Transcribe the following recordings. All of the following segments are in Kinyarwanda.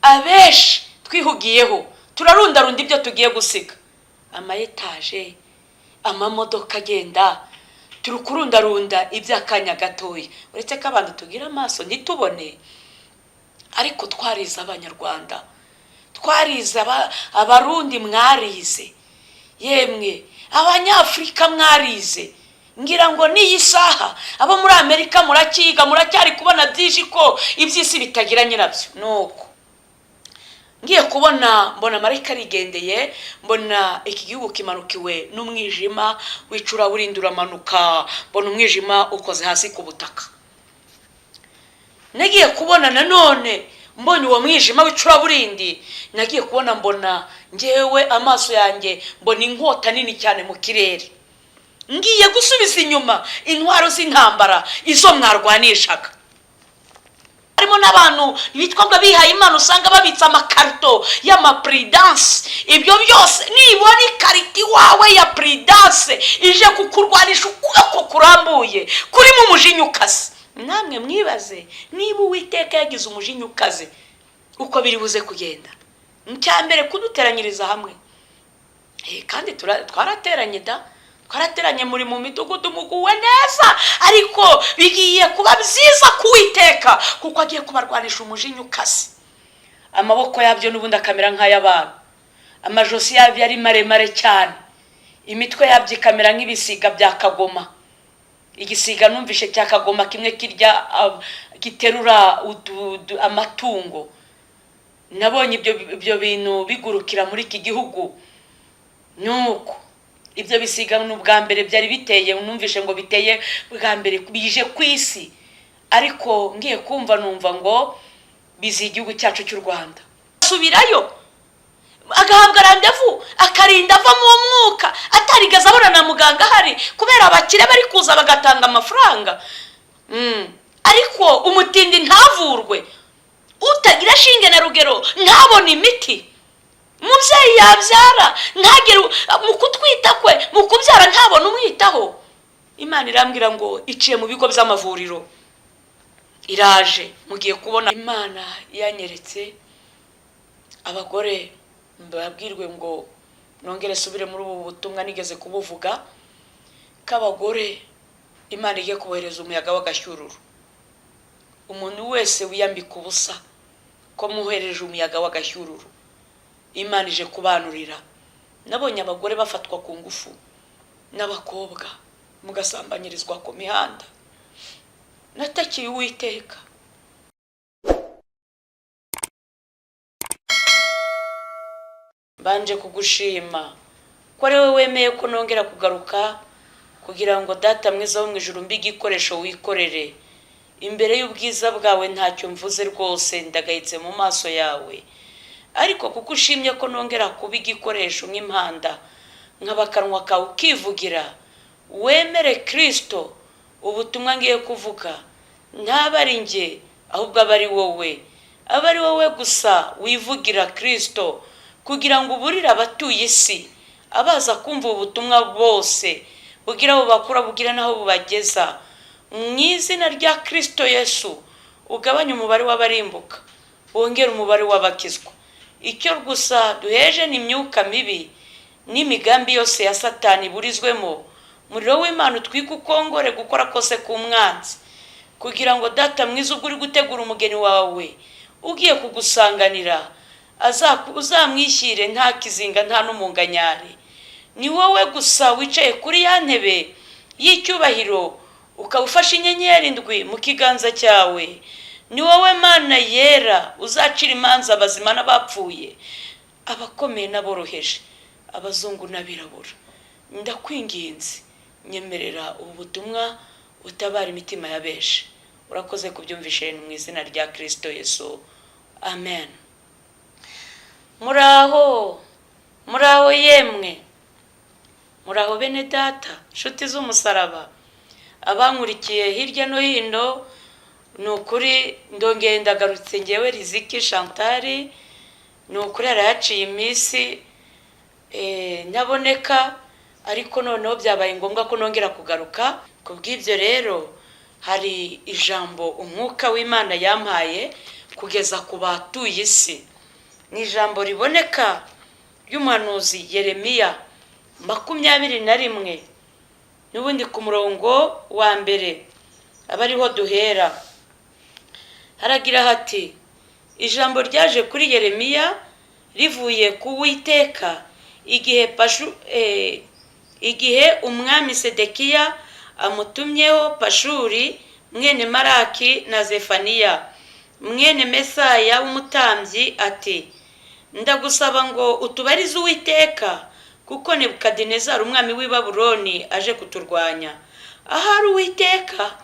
abeshi twihugiyeho turarundarunda ibyo tugiye gusiga, amayetaje, amamodoka agenda, turi kurundarunda iby'akanya gatoya. Uretse ko abantu tugira amaso ntitubone, ariko twarize abanyarwanda, twarize abarundi mwarize, yemwe abanyafurika mwarize. Ngira ngo n'iyi saha abo muri Amerika murakiga, muracyari kubona byinshi ko iby'isi bitagira nyirabyo. Nuko ngiye kubona mbona marayika arigendeye, mbona iki gihugu kimanukiwe n'umwijima wicura burindura manuka, mbona umwijima ukoze hasi ku butaka. Nagiye kubona nanone mbona uwo mwijima wicura burindi, nagiye kubona mbona ngewe amaso yanjye mbona inkota nini cyane mu kirere. Ngiye gusubiza inyuma intwaro z'intambara izo mwarwanishaga. Harimo n'abantu bitwa bihaye Imana usanga babitsa amakarito y'amaprudence. Ibyo byose nibona ikariti wawe ya prudence ije kukurwanisha ukuboko kurambuye kurimo umujinyukazi, namwe mwibaze niba Uwiteka yagize umujinyukazi uko biri buze kugenda. Ncyambere kuduteranyiriza hamwe, kandi twarateranye da, twarateranye muri mu midugudu muguwe neza, ariko bigiye kuba byiza kuwiteka kuko agiye kubarwanisha umujinyukazi. Amaboko yabyo n'ubundi akamera nk'ay'abantu, amajosi yabyo ari maremare cyane, imitwe yabyo ikamera nk'ibisiga bya kagoma. Igisiga numvishe cya kagoma kimwe kirya giterura amatungo. Nabonye ibyo bintu bigurukira muri iki gihugu. Nuko ibyo bisiga n'ubwa mbere byari biteye, numvishe ngo biteye bwa mbere bije ku isi, ariko ngiye kumva numva ngo bizi igihugu cyacu cy'u Rwanda. Subirayo agahabwa randevu akarinda ava mu mwuka atarigaza abona na muganga hari, kubera abakire bari kuza bagatanga amafaranga. Ariko umutindi ntavurwe, utagira shinge na rugero ntabona imiti. Mubyeyi yabyara ntagere mu kutwita kwe, mu kubyara ntabona umwitaho. Imana irambwira ngo iciye mu bigo by'amavuriro iraje. Mugiye kubona Imana yanyeretse abagore, mbabwirwe ngo nongere subire muri ubu butumwa nigeze kubuvuga, k'abagore Imana igiye kubohereza umuyaga w'agashyururu. Umuntu wese wiyambika ubusa ko muhereje umuyaga w'agashyururu, Imana ije kubanurira. Nabonye abagore bafatwa ku ngufu n'abakobwa mugasambanyirizwa ku mihanda. Natakiye Uwiteka. Banje kugushima ko ari wowe wemeye ko nongera kugaruka kugira ngo Data mwiza wo mu ijuru mbi igikoresho wikorere imbere y'ubwiza bwawe. Ntacyo mvuze rwose, ndagayitse mu maso yawe, ariko kuko ushimye ko nongera kuba igikoresho nk'impanda nk'abakanwa kawe ukivugira, wemere Kristo ubutumwa ngiye kuvuga ntaba ari njye ahubwo aba ari wowe gusa wivugira Kristo, kugira ngo uburire abatuye isi abaza kumva ubutumwa bose bugira abo bakura bugira naho bubageza. Mu izina rya Kristo Yesu ugabanye umubare w'abarimbuka, wongere umubare w'abakizwa. Icyo gusa duheje ni imyuka mibi n'imigambi yose ya Satani burizwemo. Umuriro w'Imana utwika ukongore gukora kose ku mwanzi, kugira ngo Data mwiza ubwo uri gutegura umugeni wawe ugiye kugusanganira uzamwishyire nta kizinga nta n'umunganyari. Ni wowe gusa wicaye kuri ya ntebe y'icyubahiro ukawufasha inyenyeri ndwi mu kiganza cyawe. Ni wowe Mana yera uzacira imanza abazima n'abapfuye, abakomeye n'aboroheje, abazungu n'abirabura. Ndakwinginze nyemerera ubu butumwa utabara imitima ya benshi. Urakoze kubyumvishe mu izina rya Kristo Yesu, amen. Muraho yemwe, muraho bene Data, nshuti z'umusaraba, abankurikiye hirya no hino. Ni ukuri ndongeye ndagarutse ngewe Riziki Chantal. Ni ukuri haraciye iminsi ntaboneka, ariko noneho byabaye ngombwa ko nongera kugaruka. Kubw'ibyo rero hari ijambo umwuka w'Imana yampaye kugeza ku batuye isi. ni ijambo riboneka ry'umuhanuzi Yeremiya 21, n'ubundi ku murongo wa mbere abariho duhera. Haragira hati: ijambo ryaje kuri Yeremiya rivuye ku Uwiteka igihe umwami Sedekiya amutumyeho Pashuri mwene Maraki na Zefaniya mwene Mesaya w'umutambyi ati: ndagusaba ngo utubarize Uwiteka, kuko Nebukadinezari umwami w'i Babuloni aje kuturwanya. Ahari Uwiteka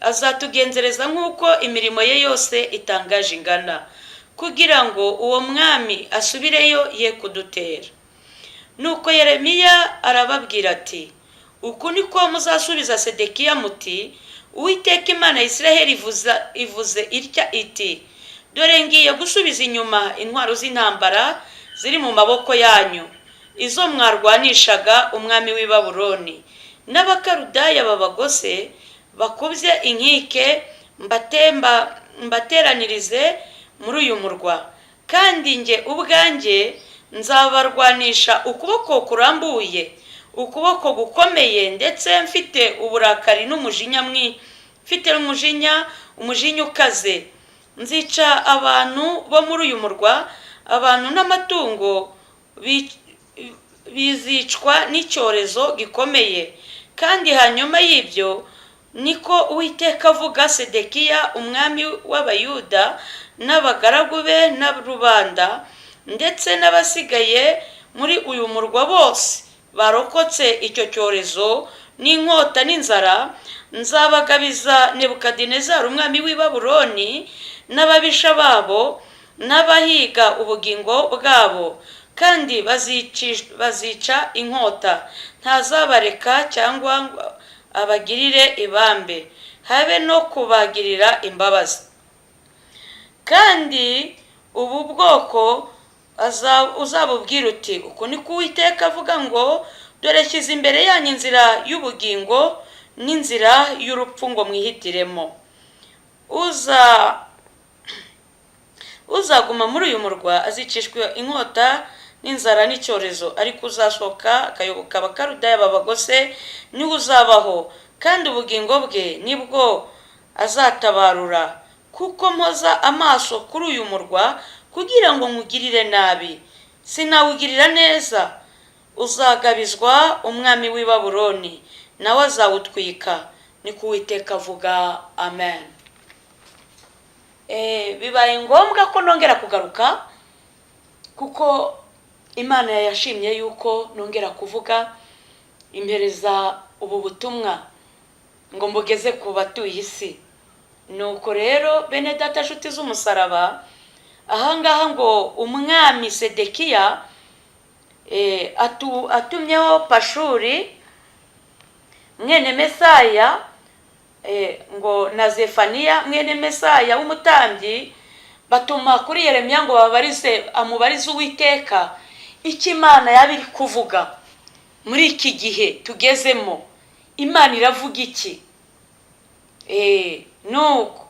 azatugenzereza nk'uko imirimo ye yose itangaje ingana, kugira ngo uwo mwami asubireyo ye kudutera. Nuko Yeremiya arababwira ati: uku niko muzasubiza Sedekiya muti: Uwiteka Imana ya Isiraheli ivuze itya iti: dore ngiye gusubiza inyuma intwaro z'intambara ziri mu maboko yanyu, izo mwarwanishaga umwami w'i Babuloni, n'abakarudaya babagose bakubye inkike mbateranirize muri uyu murwa. Kandi nge ubwanjye nzabarwanisha ukuboko kurambuye, ukuboko gukomeye, ndetse mfite uburakari n'umujinya umujinya ukaze. Nzica abantu bo muri uyu murwa, abantu n'amatungo bizicwa n'icyorezo gikomeye. Kandi hanyuma y'ibyo, niko Uwiteka avuga, Sedekiya umwami w'Abayuda n'abagaragu be na rubanda ndetse n'abasigaye muri uyu murwa bose barokotse icyo cyorezo n'inkota n'inzara, nzabagabiza Nebukadinezari umwami w'i Babuloni n'ababisha babo n'abahiga ubugingo bwabo, kandi bazica inkota. Ntazabareka cyangwa abagirire ibambe, habe no kubagirira imbabazi. Kandi ubu bwoko uzabubwira uti: uku ni ko Uwiteka avuga ngo, dore shyize imbere yanyu inzira y'ubugingo n'inzira y'urupfu, ngo mwihitiremo. Uzaguma muri uyu murwa azicishwa inkota n'inzara n'icyorezo, ariko uzasohoka akayoboka abakarudaya babagose niwe uzabaho, kandi ubugingo bwe nibwo azatabarura. Kuko mpoza amaso kuri uyu murwa kugira ngo nkugirire nabi, sinawugirira neza. Uzagabizwa umwami w'i Babuloni, nawe azawutwika, niko Uwiteka avuga. Amen. Bibaye ngombwa ko nongera kugaruka, kuko Imana yashimye yuko nongera kuvuga, impereza ubu butumwa ngo mbugeze ku batuye isi. Nuko rero bene data nshuti z'umusaraba, ahangaha ngo umwami Sedekiya atumyeho Pashuri mwene Mesaya ngo na Zefaniya mwene Mesaya w'umutambyi, batuma kuri Yeremiya ngo amubarize Uwiteka icyo Imana yaba iri kuvuga muri iki gihe tugezemo. Imana iravuga iki? Nuko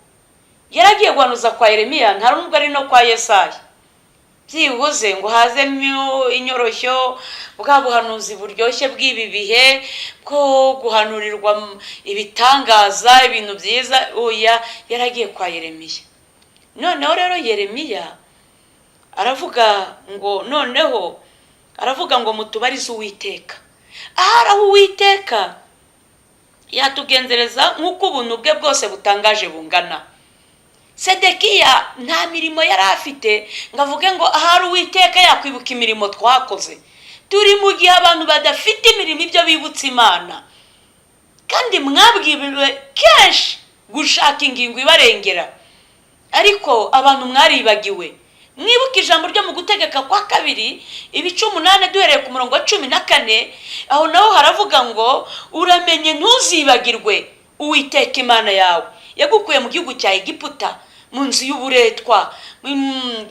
yaragiye guhanuza kwa Yeremiya, nta nubwo ari no kwa Yesaya. Byibuze ngo hazemo inyoroshyo, bwa buhanuzi buryoshye bw'ibi bihe bwo guhanurirwa ibitangaza, ibintu byiza. Oya, yaragiye kwa Yeremiya. Noneho rero Yeremiya aravuga ngo mutubarize Uwiteka. Aharaho Uwiteka yatugenzereza nk'uko ubuntu bwe bwose butangaje bungana. Sedekiya nta mirimo yari afite ngo avuge ngo ahari Uwiteka yakwibuka imirimo twakoze. Turi mu gihe abantu badafite imirimo ibyo bibutsa Imana, kandi mwabwiriwe kenshi gushaka ingingo ibarengera, ariko abantu mwaribagiwe. Mwibuka ijambo ryo mu Gutegeka kwa 2:8 duhereye ku murongo wa 14, aho naho haravuga ngo uramenye ntuzibagirwe Uwiteka Imana yawe yagukuye mu gihugu cya Egiputa, mu nzu y'uburetwa,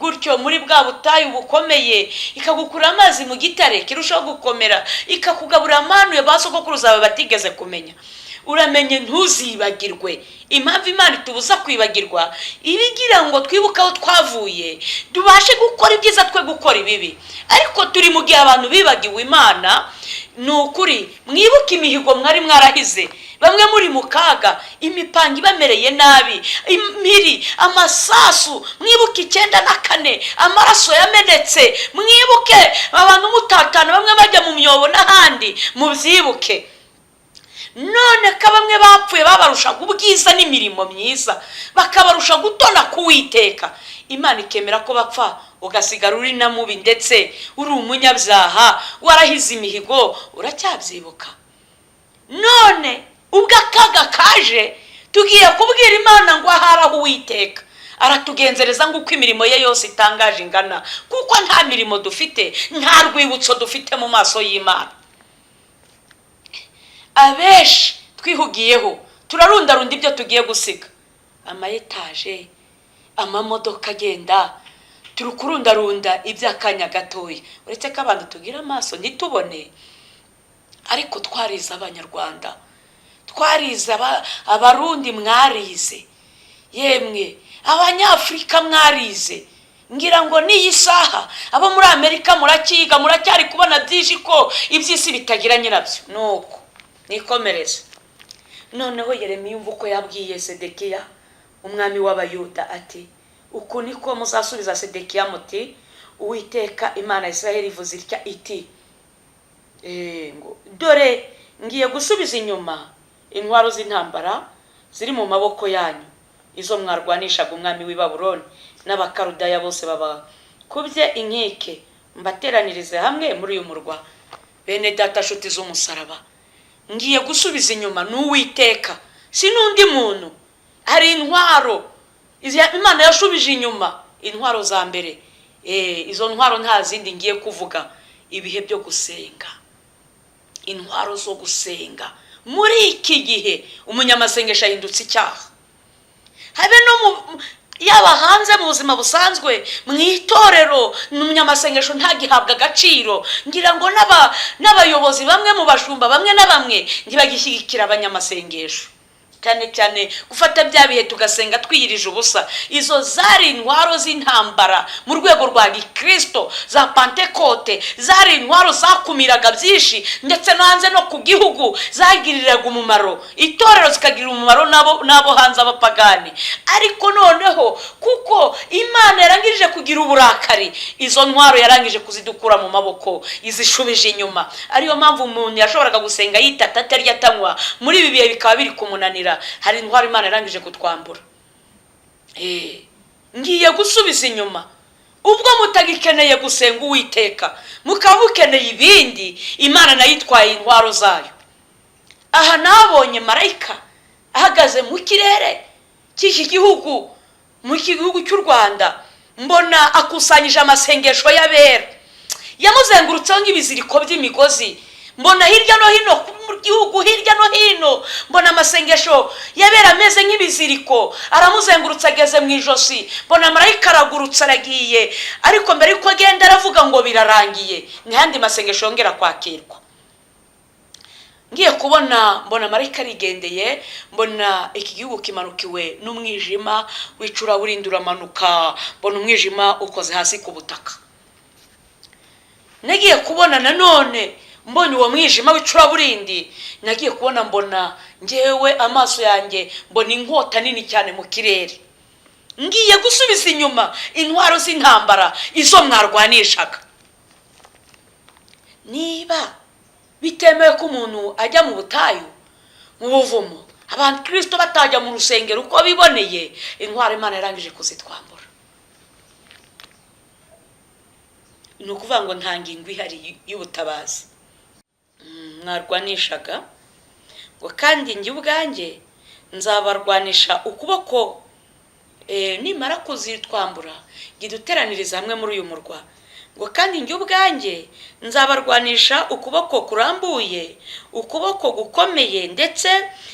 gutyo muri bwa butayu bukomeye, ikagukura amazi mu gitare kirushaho gukomera, ikakugabura amanu ya basogokuruza bawe batigeze kumenya. uramenye ntuzibagirwe. Impamvu Imana itubuza kwibagirwa ibigira ngo twibuke aho twavuye, tubashe gukora ibyiza twe gukora ibibi. Ariko turi mu gihe abantu bibagiwe Imana. Ni ukuri mwibuke imihigo mwari mwarahize. Bamwe muri mu kaga, imipanga ibamereye nabi, impiri, amasasu, mwibuke 94 amaraso yamenetse, mwibuke abantu mutatana bamwe bajya mu myobo n'ahandi, mubyibuke. None ka bamwe bapfuye babarusha ubwiza n'imirimo myiza, bakabarusha gutona kuwiteka. Imana ikemera ko bapfa, ugasigara uri na mubi ndetse uri umunyabyaha, warahize imihigo, uracyabyibuka. None ubwo akaga kaje, tugiye kubwira Imana ngo aharaho Uwiteka aratugenzereza nguko imirimo ye yose itangaje ingana, kuko nta mirimo dufite, nta rwibutso dufite mu maso y'Imana. Abeshi twihugiyeho turarundarunda ibyo tugiye gusiga, amayetaje, amamodoka agenda, turukurundarunda iby'akanya gatoya. Uretse ko abantu tugira amaso ntitubone, ariko twarize Abanyarwanda, twarize Abarundi, mwarize yemwe Abanyafurika mwarize. Ngira ngo n'iyi saha abo muri Amerika murakiga, muracyari kubona byinshi ko iby'isi bitagira nyirabyo. Nuko nikomereze. Noneho Yeremiya umva uko yabwiye Sedekiya umwami w'Abayuda ati, uku niko muzasubiza Sedekiya muti, Uwiteka Imana ya Israheli ivuze itya iti, ngo dore ngiye gusubiza inyuma intwaro z'intambara ziri mu maboko yanyu, izo mwarwanishaga umwami w'i Babuloni n'Abakarudaya bose baba kubye inkike, mbateranirize hamwe muri uyu murwa. Bene data nshuti z'umusaraba, ngiye gusubiza inyuma n'Uwiteka, si n'undi muntu. Hari intwaro Imana yashubije inyuma, intwaro za mbere. Izo ntwaro nta zindi ngiye kuvuga, ibihe byo gusenga, intwaro zo gusenga. Muri iki gihe umunyamasengesho ahindutse icyaha. Habe no yaba hanze mu buzima busanzwe, mu itorero umunyamasengesho ntagihabwa agaciro. Ngira ngo n'abayobozi bamwe mu bashumba bamwe na bamwe ntibagishyigikira abanyamasengesho, cyane cyane gufata bya bihe tugasenga twiyirije ubusa. Izo zari intwaro z'intambara mu rwego rwa Gikristo za Pentekote, zari intwaro zakumiraga byinshi, ndetse no hanze no ku gihugu zagiriraga umumaro itorero, zikagirira umumaro nabo hanze abapagani. Ariko noneho kuko Imana yarangije kugira uburakari, izo ntwaro yarangije kuzidukura mu maboko, izishubije inyuma. Ariyo mpamvu umuntu yashoboraga gusenga yitata atarya atanywa, muri ibi bihe bikaba biri kumunanira. Hari intwaro Imana yarangije kutwambura. Ngiye gusubiza inyuma. Ubwo mutagikeneye gusenga Uwiteka, mukaba mukeneye ibindi, Imana nayo itwaye intwaro zayo. Aha nabonye marayika ahagaze mu kirere cy'iki gihugu, mu gihugu cy'u Rwanda, mbona akusanyije amasengesho y'abera, yamuzengurutseho nk'ibiziriko by'imigozi. Mbona hirya no hino mu gihugu, hirya no hino, mbona amasengesho yabera ameze nk'ibiziriko, aramuzengurutse ageze mu ijosi. Mbona marayika aragurutse aragiye, ariko mbere yuko agenda aravuga ngo birarangiye, ntihandi masengesho yongera kwakirwa. Ngiye kubona mbona marayika arigendeye, mbona iki gihugu kimanukiwe n'umwijima wicura burindura amanuka, mbona umwijima ukoze hasi ku butaka. Nagiye kubona nanone mbonye uwo mwijima wicura burindi, nagiye kubona mbona ngewe amaso yanjye mbona inkota nini cyane mu kirere. Ngiye gusubiza inyuma intwaro z'intambara, izo mwarwanishaga. Niba bitemewe ko umuntu ajya mu butayu, mu buvumo, abantu Kristo batajya mu rusengero uko biboneye, intwaro Imana yarangije kuzitwambura. Ni ukuvuga ngo nta ngingo ihari y'ubutabazi mwarwanishaga, ngo kandi njye ubwanjye nzabarwanisha ukuboko, nimara kuzitwambura giduteraniriza hamwe muri uyu murwa. Ngo kandi njye ubwanjye nzabarwanisha ukuboko kurambuye, ukuboko gukomeye, ndetse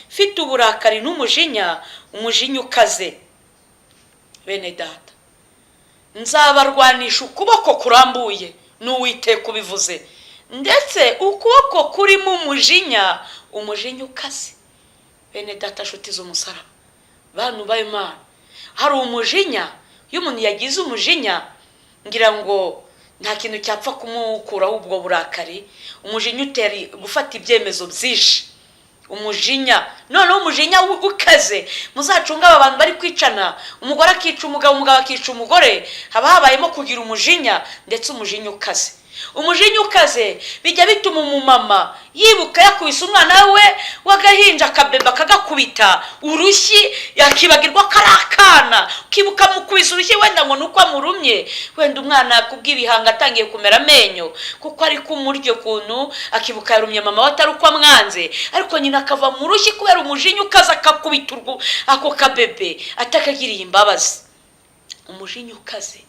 mfite uburakari n'umujinya, umujinya ukaze. Bene data, nzabarwanisha ukuboko kurambuye, n'Uwiteka ubivuze, ndetse ukuboko kurimo umujinya, umujinya ukaze. bene data nshuti z'umusaraba, bantu b'Imana, hari umujinya. Iyo umuntu yagize umujinya, ngira ngo nta kintu cyapfa kumukuraho ubwo burakari. Umujinya utera gufata ibyemezo byinshi. Umujinya, noneho umujinya ukaze, muzacunga aba bantu bari kwicana, umugore akica umugabo, umugabo akica umugore, haba habayemo kugira umujinya, ndetse umujinya ukaze. Umujinya ukaze bijya bituma umumama yibuka yakubise umwana we w'agahinja, akabeba akagakubita urushyi, yakibagirwa karakana, ukibuka mukubise urushyi wenda ngo nuko amurumye, wenda umwana kubw'ibihanga atangiye kumera amenyo kuko ari kumurya kuntu, akibuka yarumye mama we atari uko amwanze, ariko nyina akava mu rushyi kubera umujinya ukaze, akakubita ako kabebe atakagiriye imbabazi. Umujinya ukaze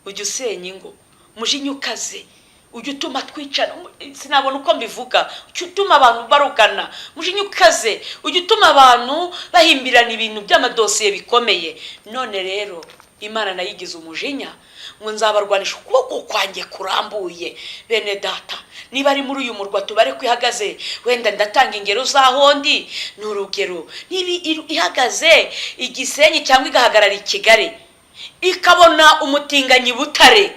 ujya usenya ingo. Umujinya ukaze ujya utuma twicana, sinabona uko mbivuga, ujya utuma abantu barugana. Umujinya ukaze ujya utuma abantu bahimbirana ibintu by'amadosiye bikomeye. None rero Imana nayigize umujinya ngo nzabarwanisha ukuboko kwanjye kurambuye. Bene data, niba ari muri uyu murwa tubare kwihagaze, wenda ndatanga ingero zahondi, ni urugero. Niba ihagaze Igisenyi cyangwa igahagarara i Kigali, ikabona umutinganyi Butare,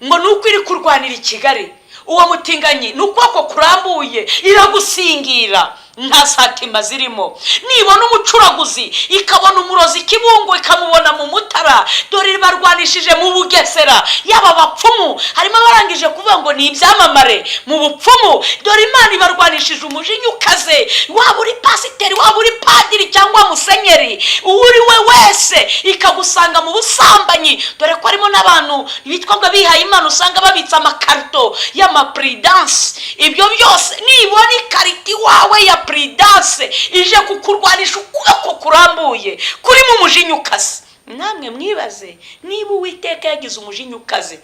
ngo nuko iri kurwanira i Kigali, uwo mutinganyi n'ukuboko kurambuye iragusingira, nta satima zirimo. Nibona umucuraguzi ikabona umurozi Kibungo, ikamubona mu Mutara, dore barwanishije mu Bugesera. Yaba bapfumu harimo abarangije kuvuga ngo ni ibyamamare mu bupfumu, dore Imana ibarwanishije umujinya ukaze. Waba uri pasiteri, waba uri padiri cyangwa musenyeri, uri we wese ikagusanga mu busambanyi, dore ko harimo n'abantu bitwa ngo bihaye Imana usanga babitsa amakarito y'amapuridanse. Ibyo byose nibona ikariti wawe ya puridanse ije kukurwanisha ukuboko kurambuye kuri mu mujinya ukaze. Namwe mwibaze, niba Uwiteka yagize umujinya ukaze,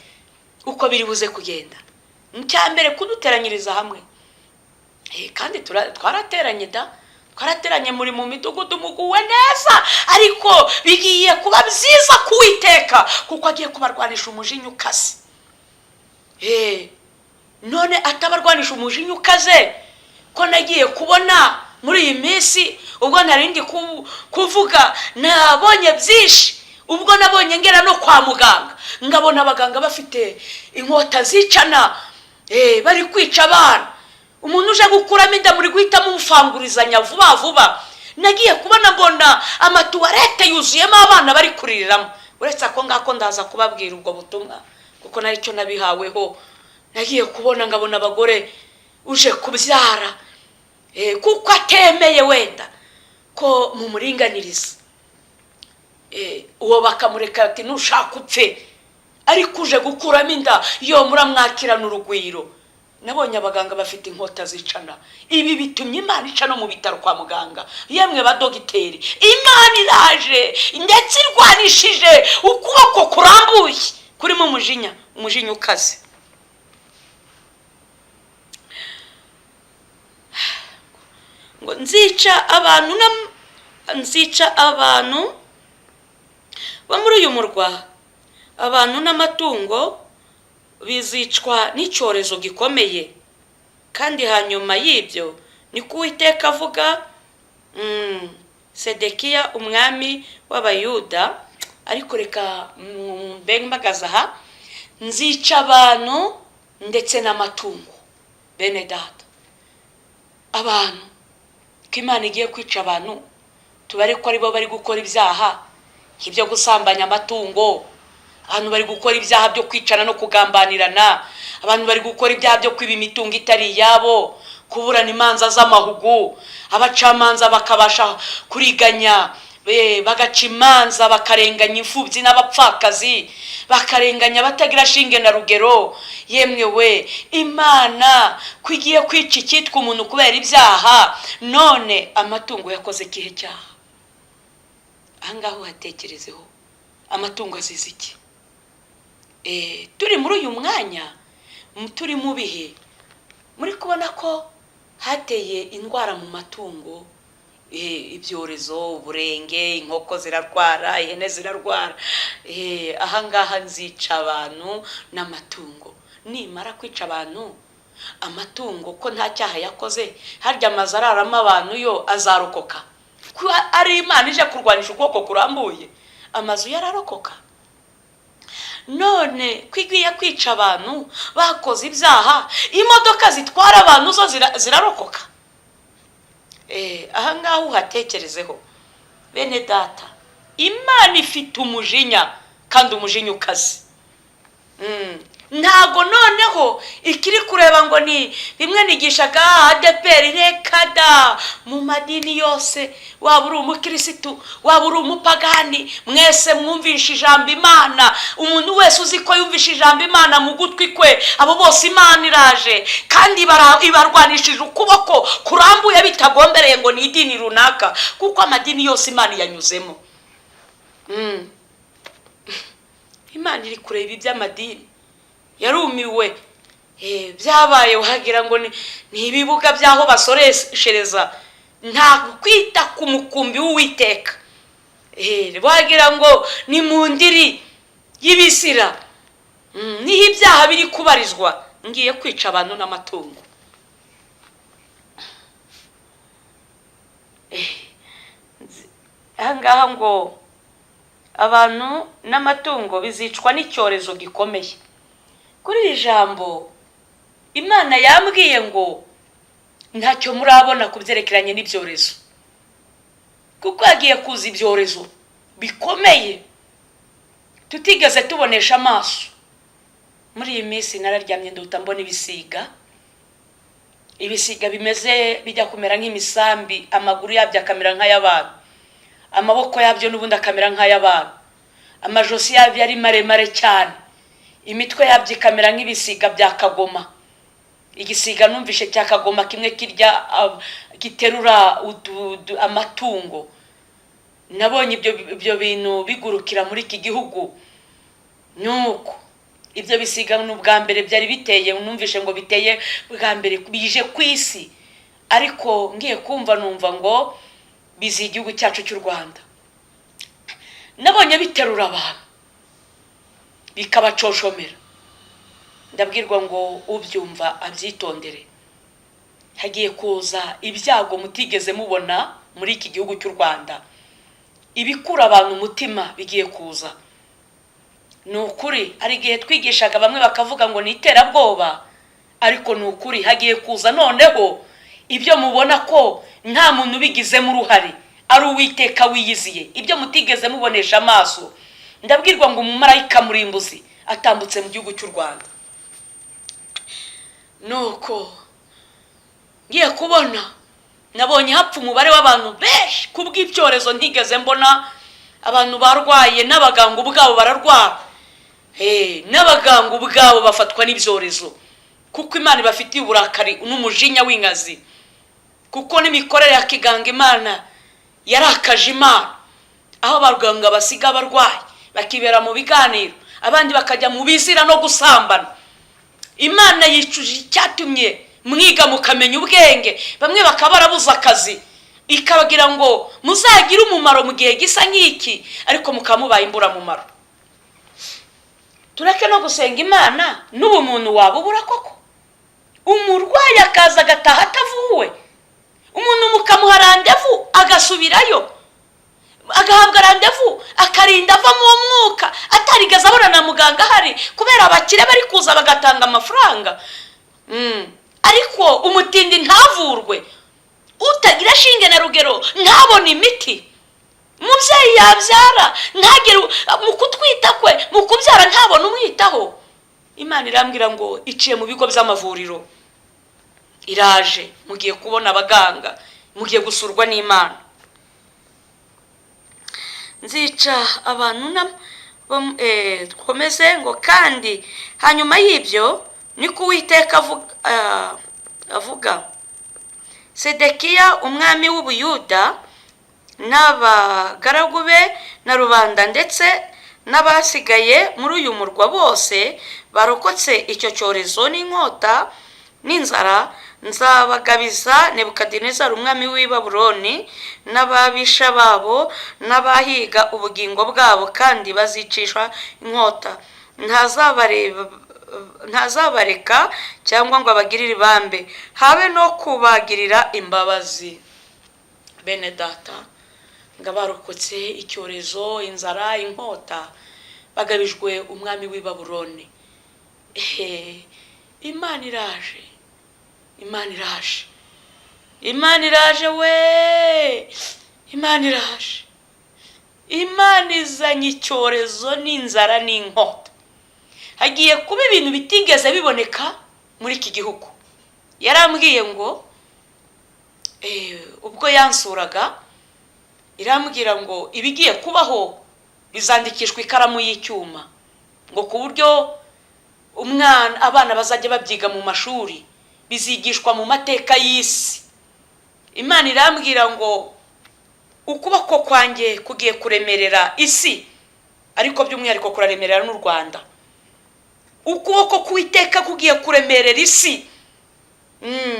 uko biri buze kugenda. Ncyambere kuduteranyiriza hamwe, kandi twarateranye da, twarateranye muri mu midugudu muguwe neza, ariko bigiye kuba byiza ku Uwiteka kuko agiye kubarwanisha umujinya ukaze. None atabarwanisha umujinya ukaze, ko nagiye kubona muri iyi minsi, ubwo narindi kuvuga nabonye byinshi. Ubwo nabonye ngera no kwa muganga, ngabona abaganga bafite inkota zicana, bari kwica abana. Umuntu uje gukuramo inda muri guhitamo umufangurizanya vuba vuba. Nagiye kubona mbona amatuwarete yuzuyemo abana bari kuririramo. Uretse ako ngako ndaza kubabwira ubwo butumwa kuko nari cyo nabihaweho. Nagiye kubona ngabona abagore uje kubyara, kuko atemeye wenda ko mumuringaniriza, uwo bakamureka ati nushaka upfe, ariko uje gukuramo inda yo muramwakirana urugwiro. Nabonye abaganga bafite inkota zicana. Ibi bitumye Imana ica no mu bitaro kwa muganga. Yemwe ba dogiteri, Imana iraje ndetse irwanishije ukuboko kurambuye kuri mu umujinya ukaze. Ngo nzica abantu bo muri uyu murwa, abantu n'amatungo bizicwa n'icyorezo gikomeye. Kandi hanyuma y'ibyo niko Uwiteka avuga, Sedekiya umwami w'Abayuda. Ariko reka mbagaza aha, nzica abantu ndetse n'amatungo. Bene data, abantu ko Imana igiye kwica abantu, tubare ko aribo bari gukora ibyaha nk'ibyo gusambanya amatungo, abantu bari gukora ibyaha byo kwicana no kugambanirana, abantu bari gukora ibyaha byo kwiba imitungo itari iyabo, kuburana imanza z'amahugu, abacamanza bakabasha kuriganya, bagaca imanza bakarenganya imfubyi n'abapfakazi, bakarenganya batagira shinge na rugero. Yemwe we, Imana kwigiye kwica icyitwa umuntu kubera ibyaha, none amatungo yakoze ikihe cyaha? Ahangaho hatekerezeho, amatungo azize iki? Turi muri uyu mwanya, turi mu bihe muri kubona ko hateye indwara mu matungo, ibyorezo, uburenge, inkoko zirarwara, ihene zirarwara. Ahangaha nzica abantu n'amatungo. Nimara kwica abantu, amatungo ko nta cyaha yakoze, harya amazu araramo abantu yo azarokoka? ko ari Imana ije kurwanisha ukuboko kurambuye, amazu yararokoka. None kwigwiye kwica abantu bakoze ibyaha, imodoka zitwara abantu zo zirarokoka. Aha ngaho uhatekerezeho bene data, Imana ifite umujinya kandi umujinya ukaze. Ntago noneho ikiri kureba ngo ni bimwe nigishaga ADPR rekada mu madini yose, waba uri umukirisitu waba uri umupagani, mwese mwumvisha ijambo Imana. Umuntu wese uzi ko yumvisha ijambo Imana mu gutwi kwe, abo bose Imana iraje kandi ibarwanishije ukuboko kurambuye bitagombereye ngo ni idini runaka, kuko amadini yose Imana yanyuzemo. Imana iri kureba iby'amadini, yarumiwe. Byabaye wagira ngo ni ibibuga byaho basoreshereza, nta kwita ku mukumbi w'Uwiteka. Wagira ngo ni mu ndiri y'ibisira, niho ibyaha biri kubarizwa. Ngiye kwica abantu n'amatungo. Ahangaha ngo abantu n'amatungo bizicwa n'icyorezo gikomeye. Kuri iri jambo Imana yambwiye ngo ntacyo murabona kubyerekeranye n'ibyorezo, kuko yagiye kuza ibyorezo bikomeye tutigeze tubonesha amaso. Muri iyi minsi nararyamye nduta mbona ibisiga bimeze bijya kumera nk'imisambi, amaguru yabyo akamera nk'ay'abantu, amaboko yabyo n'ubundi akamera nk'ay'abantu, amajosi yabyo ari maremare cyane, imitwe yabyo ikamera nk'ibisiga bya kagoma. Igisiga numvishe cya kagoma kimwe kirya giterura amatungo. Nabonye ibyo bintu bigurukira muri iki gihugu. Nuko ibyo bisiga n'ubwa mbere byari biteye, numvishe ngo biteye bwa mbere bije ku isi, ariko ngiye kumva numva ngo bizi igihugu cyacu cy'u Rwanda. Nabonye biterura abantu bikabacoshomera. Ndabwirwa ngo ubyumva abyitondere, hagiye kuza ibyago mutigeze mubona muri iki gihugu cy'u Rwanda. Ibikura abantu umutima bigiye kuza. Ni ukuri, hari igihe twigishaga bamwe bakavuga ngo ni iterabwoba, ariko ni ukuri hagiye kuza noneho ibyo mubona ko nta muntu ubigizemo uruhare, ari Uwiteka wiyiziye, ibyo mutigeze mubonesha amaso. Ndabwirwa ngo umumarayika murimbuzi atambutse mu gihugu cy'u Rwanda. Nuko ngiye kubona, nabonye hapfa umubare w'abantu benshi kubw'ibyorezo ntigeze mbona. Abantu barwaye, n'abaganga ubwabo bararwara, n'abaganga ubwabo bafatwa n'ibyorezo, kuko Imana ibafitiye uburakari n'umujinya w'inkazi. Kuko n'imikorere ya kiganga Imana yarakaje Imana, aho abaganga basiga abarwayi bakibera mu biganiro, abandi bakajya mu bizira no gusambana. Imana yicuje icyatumye mwiga mukamenya ubwenge, bamwe bakaba barabuze akazi, ikabagira ngo muzagire umumaro mu gihe gisa nk'iki, ariko mukamubaye imburamumaro. Tureke no gusenga Imana n'ubumuntu wabubura koko. Umurwayi akaza agataha atavuwe, umuntu mukamuha randevu agasubirayo, agahabwa randevu akarinda ava mu mwuka atarigeze abona na muganga ahari, kubera abakire bari kuza bagatanga amafaranga. Ariko umutindi ntavurwe, utagira shinge na rugero ntabona imiti. Umubyeyi yabyara ntagire mu kutwita kwe, mu kubyara ntabona umwitaho. Imana irambwira ngo iciye mu bigo by'amavuriro, iraje, mugiye kubona abaganga, mugiye gusurwa n'Imana. Nzica abantu komeze ngo kandi hanyuma y'ibyo niko Uwiteka avuga. Sedekiya umwami w'Ubuyuda n'abagaragu be na rubanda ndetse n'abasigaye muri uyu murwa bose barokotse icyo cyorezo n'inkota n'inzara, nzabagabiza Nebukadinezari umwami w'i Babuloni n'ababisha babo n'abahiga ubugingo bwabo, kandi bazicisha inkota. Ntazabareka cyangwa ngo abagirire ibambe, habe no kubagirira imbabazi. Bene data, ngo abarokotse icyorezo, inzara, inkota bagabijwe umwami w'i Babuloni. Imana iraje, Imana iraje, Imana iraje we, Imana iraje. Imana izanye icyorezo n'inzara n'inkota. Hagiye kuba ibintu bitigeze biboneka muri iki gihugu. Yarambwiye ngo ubwo yansuraga, irambwira ngo ibigiye kubaho bizandikishwa ikaramu y'icyuma, ngo ku buryo abana bazajya babyiga mu mashuri, bizigishwa mu mateka y'isi. Imana irambwira ngo ukuboko kwanjye kugiye kuremerera isi, ariko by'umwihariko kuraremerera n'u Rwanda. Ukuboko k'Uwiteka kugiye kuremerera isi,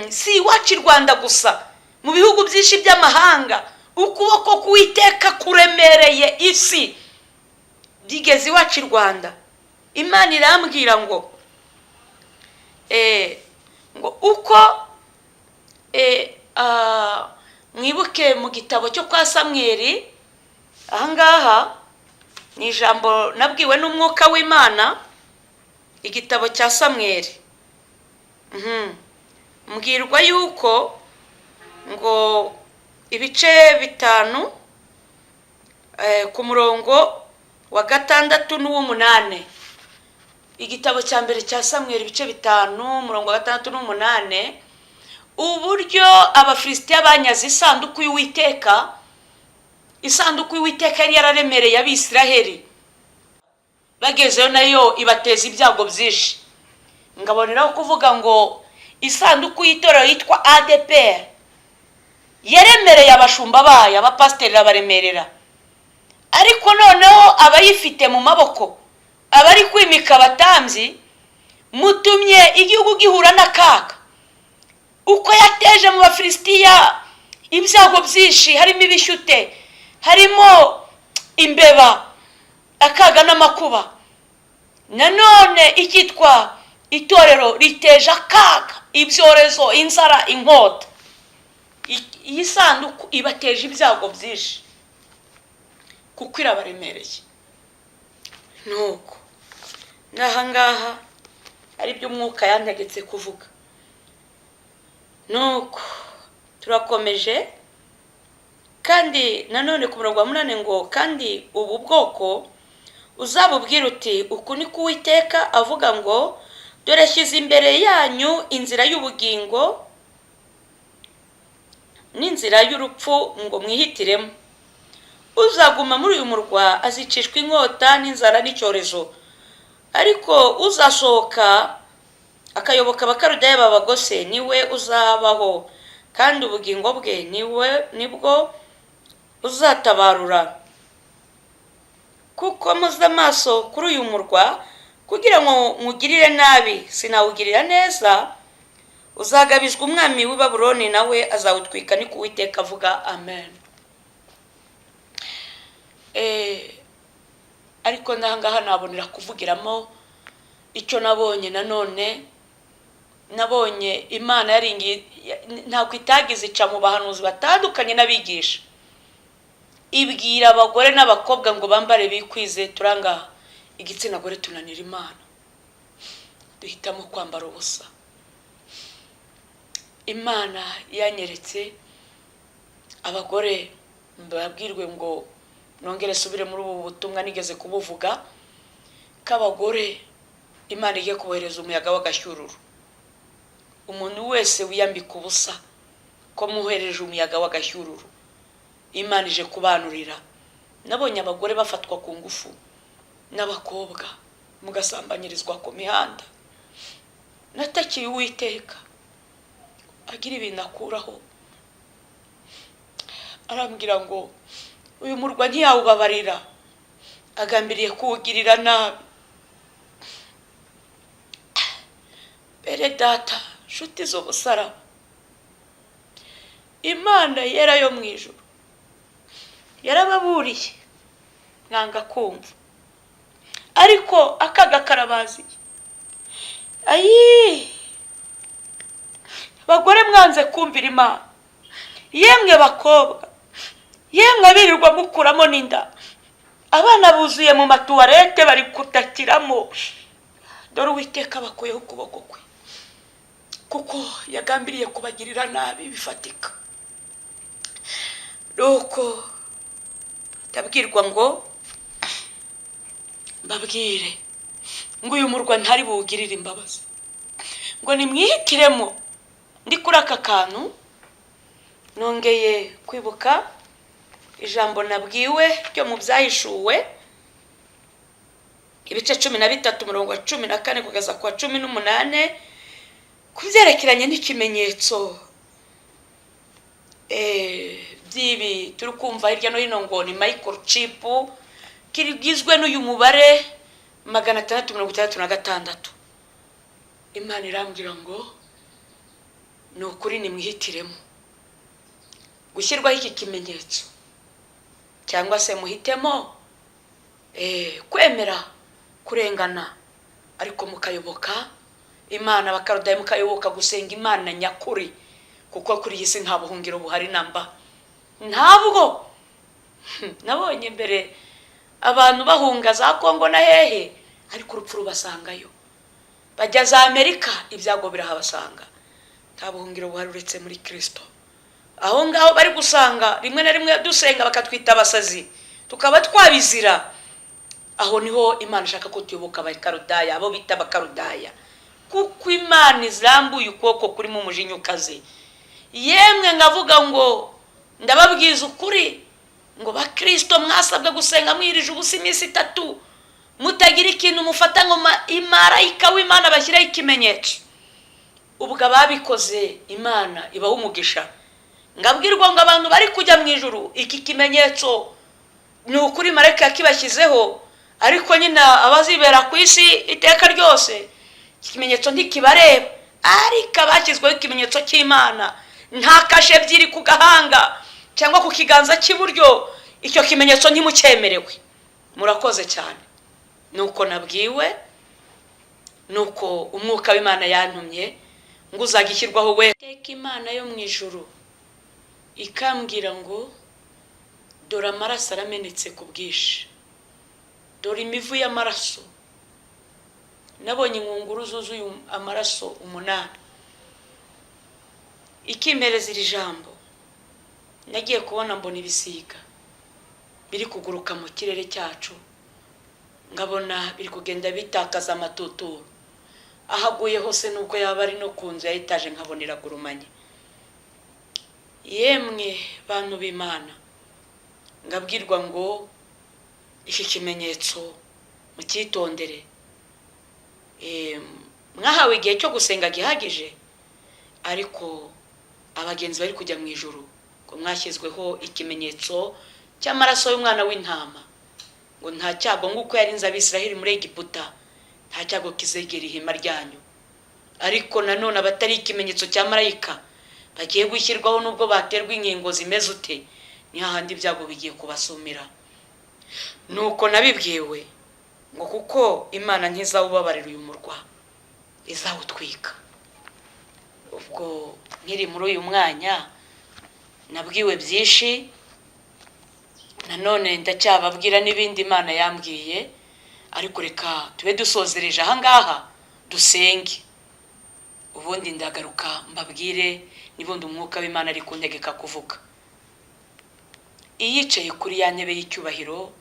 si iwacu i Rwanda gusa, mu bihugu byinshi by'amahanga ukuboko k'Uwiteka kuremereye isi. Bigeze iwacu i Rwanda. Imana irambwira ngo uko mwibuke mu gitabo cyo kwa Samweli, ahangaha ni ijambo nabwiwe n'umwuka w'Imana, igitabo cya Samweli. Mbwirwa yuko ngo ibice 5 ku murongo wa 6 n'uw'8. Igitabo cya mbere cya Samweli ibice 5 umurongo wa 6 n'uw'8, uburyo Abafilisitiya banyaze isanduku y'Uwiteka. Isanduku y'Uwiteka yari yararemereye Abisiraheli, bagezeyo nayo ibateza ibyago byinshi. Ngaboneraho kuvuga ngo isanduku y'itorero yitwa ADPR yaremereye abashumba bayo, abapasiteri baremerera. Ariko noneho abayifite mu maboko, abari kwimika abatambyi, mutumye igihugu gihura n'akaga. Uko yateje mu Bafilisitiya ibyago byinshi, harimo ibishyute, harimo imbeba, akaga n'amakuba. Nanone ikitwa itorero riteje akaga, ibyorezo, inzara, inkota. Iyi sanduku ibateje ibyago byinshi kuko irabaremereye. Nuko nahangaha ari byo umwuka yantegetse kuvuga. Nuko turakomeje, kandi nanone ku murongo wa 8 ngo kandi ubu bwoko uzabubwira uti uku ni Uwiteka avuga ngo dore shyize imbere yanyu inzira y'ubugingo n'inzira y'urupfu, ngo mwihitiremo. Uzaguma muri uyu murwa azicishwa inkota n'inzara n'icyorezo, ariko uzasohoka akayoboka Abakaludaya babagose niwe uzabaho, kandi ubugingo bwe nibwo uzatabarura. Kuko muze amaso kuri uyu murwa kugira ngo mugirire nabi, sinawugirira neza, uzagabizwa umwami w'i Babuloni nawe azawutwika, ni Uwiteka avuga. Amen. Ariko nahangaha nabonera kuvugiramo icyo nabonye. Nanone nabonye Imana yaringiye, nta kwitagiza ica mu bahanuzi batandukanye n'abigisha, ibwira abagore n'abakobwa ngo bambare bikwize. Turanga igitsina gore tunanira Imana, duhitamo kwambara ubusa. Imana yanyeretse abagore, mbabwirwe ngo nongere subire muri ubu butumwa nigeze kubuvuga, k'abagore Imana igiye kubohereza umuyaga w'agashyururu. Umuntu wese wiyambika ubusa ko muhereje umuyaga w'agashyururu, Imana ije kubanurira. Nabonye abagore bafatwa ku ngufu n'abakobwa, mugasambanyirizwa ku mihanda. Natakiye Uwiteka agira ibintu akuraho, arambwira ngo uyu murwa ntiyawubabarira, agambiriye kuwugirira nabi. Bere data, nshuti z'umusaraba, Imana yera yo mu ijuru yarababuriye, mwanga kumva, ariko akaga karabaziye. Bagore mwanze kumvira Imana, yemwe bakobwa, yemwe abirirwa mukuramo n'inda, abana buzuye mu matuwarete bari kutakiramo. Dore Uwiteka bakuyeho ukuboko kwe, kuko yagambiriye kubagirira nabi bifatika. Nuko ndabwirwa ngo mbabwire ngo uyu murwa ntari buwugirire imbabazi, ngo nimwihitiremo. Ndi kuri aka kantu nongeye kwibuka ijambo nabwiwe ryo mu Byahishuwe ibice 13 umurongo wa 14 kugeza kwa 18 kubyerekeranye n'ikimenyetso by'ibi turi kumva hirya no hino ngo ni microchip kirigizwe n'uyu mubare 666. Imana irambwira ngo ni ukuri nimwihitiremo gushyirwaho iki kimenyetso, cyangwa se muhitemo kwemera kurengana ariko mukayoboka Imana, bakarudaye mukayoboka gusenga Imana nyakuri, kuko kuri iyi si nta buhungiro buhari namba. Ntabwo nabonye mbere abantu bahunga za Kongo na hehe, ariko urupfu rubasangayo. Bajya za Amerika, ibyago birahabasanga. Nta buhungiro buhari uretse muri Kristo. Aho ngaho bari gusanga rimwe na rimwe dusenga bakatwita abasazi, tukaba twabizira. Aho niho Imana ishaka ko tuyoboka abakarudaya, abo bita abakarudaya, kuko Imana izambuye ukuboko kuri mu mujinya ukaze. Yemwe ngavuga ngo ndababwiza ukuri ngo bakristo mwasabwe gusenga mwirije ubusa iminsi 3 mutagira ikintu mufata ngo imarayika w'Imana bashyiraho ikimenyetso. Ubwo ababikoze Imana ibaho umugisha. Ngabwirwa ngo abantu bari kujya mu ijuru iki kimenyetso ni ukuri marayika yakibashyizeho, ariko nyina abazibera ku isi iteka ryose ikimenyetso ntikibareba. Ariko abashyizweho ikimenyetso cy'Imana, nta kashe ebyiri ku gahanga cyangwa ku kiganza cy'iburyo, icyo kimenyetso ntimucyemerewe. Murakoze cyane. Nuko nabwiwe, nuko umwuka w'Imana yantumye ngo uzagishyirwaho we. Teka Imana yo mu ijuru ikambwira ngo dore amaraso aramenetse ku bwinshi, dore imivu y'amaraso. Nabonye inkunguru zuzuye amaraso 8. Ikimpereza iri jambo nagiye kubona mbona ibisiga biri kuguruka mu kirere cyacu, ngabona biri kugenda bitakaza amatuturo. Ahaguye hose nubwo yaba ari no ku nzu ya etaje nkabonera gurumanye. Yemwe bantu b'Imana, ngabwirwa ngo iki kimenyetso mukitondere. Mwahawe igihe cyo gusenga gihagije, ariko abagenzi bari kujya mu ijuru ngo mwashyizweho ikimenyetso cy'amaraso y'umwana w'intama, ngo nta cyago nguko yarinze Abisiraheli muri Egiputa, nta cyago kizegera ihema ryanyu. Ariko nanone abatari ikimenyetso cya marayika bagiye gushyirwaho nubwo baterwa inkingo zimeze ute, ni hahandi ibyago bigiye kubasumira. Nuko nabibwiwe ngo kuko Imana ntizawubabarira uyu murwa, izawutwika. Ubwo nkiri muri uyu mwanya nabwiwe byinshi, nanone ndacyababwira n'ibindi Imana yambwiye, ariko reka tube dusozereje aha ngaha dusenge, ubundi ndagaruka mbabwire nibundi umwuka w'Imana ari kuntegeka kuvuga. Iyicaye kuri ya ntebe y'icyubahiro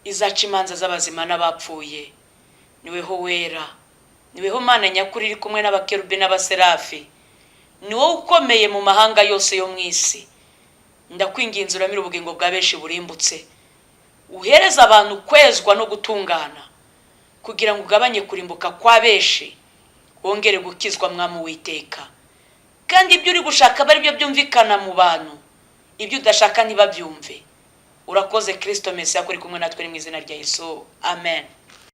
izaca imanza z'abazima n'abapfuye, niweho wera, niweho Mana nyakuri iri kumwe n'abakerubi n'abaserafi, ni wowe ukomeye mu mahanga yose yo mu isi. Ndakwinginze uramire ubugingo bwa benshi burimbutse, uhereza abantu kwezwa no gutungana, kugira ngo ugabanye kurimbuka kwa benshi, wongere gukizwa Mwami Uwiteka. Kandi ibyo uri gushaka bari byo byumvikana mu bantu, ibyo udashaka ntibabyumve. Urakoze Kristo Mesiya kuri kumwe natwe mu izina rya Yesu. Amen.